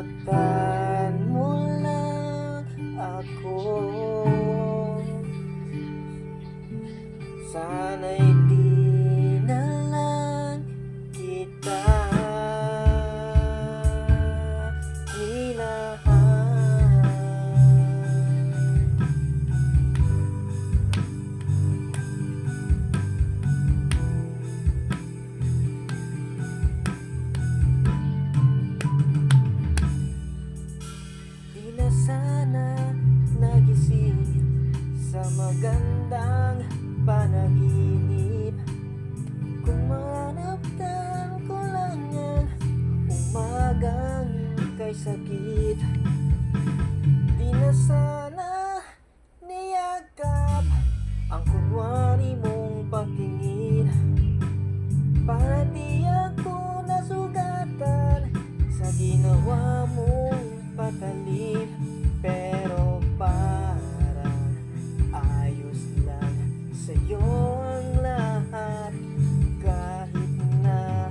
Sinaktan mo lang ako. Sana'y di na lang kita minahal. Di na sana nagising sa magandang panaginip kung manaptan ko lang yan umagang kay sakit. Di na sana niyagap ang kunwari mong pagtingin para di ako nasugatan sa ginawa mong patalim. Pero parang ayos lang sa'yo ang lahat kahit na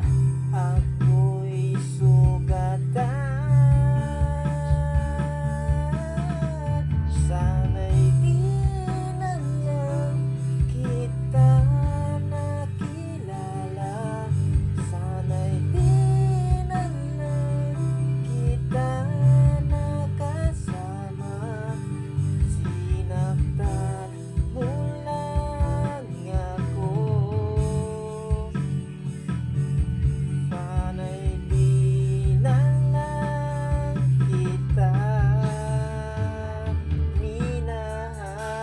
ako'y sugatan. Sana'y di na lang kita nakilala. Sana'y di na lang kita nakasama. Sinaktan mo lang ako. Sana'y di na lang kita minahal.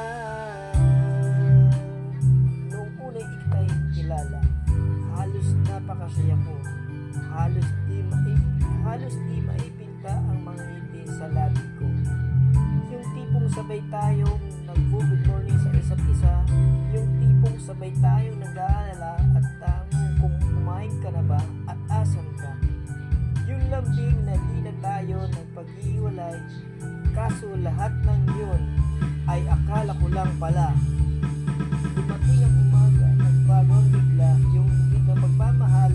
Noong una'y ikita'y kilala, halos napakasaya ko. Halos di maipinta ang mga ngiti sa labi ko. Yung tipong sabay tayong nag-good morning sa isa't isa. Yung tipong sabay tayong nag-aalala at tanong kung kumain ka na ba at asan ka. Yung lambing na di na tayo nagpag-iwalay, kaso lahat ng yun ay akala ko lang pala. Dumating ang umaga, nagbago ang bigla, yung hindi na pagmamahal,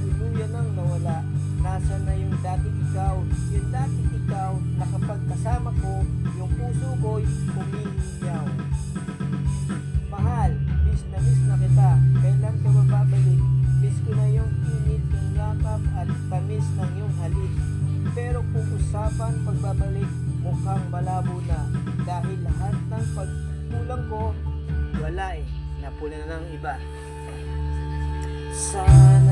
tuluyan ang nawala. Nasaan na yung dating ikaw, yung dating ikaw na kapag kasama ko, yung puso ko'y humihinyaw. Mahal, miss na kita, kailan ka babalik? Miss ko na yung init, yung yakap at tamis ng yung halik. Pero kung usapan pagbabalik, mukhang malabo na. Dahil lahat ng pagkulang ko, wala napuna na ng iba. Sana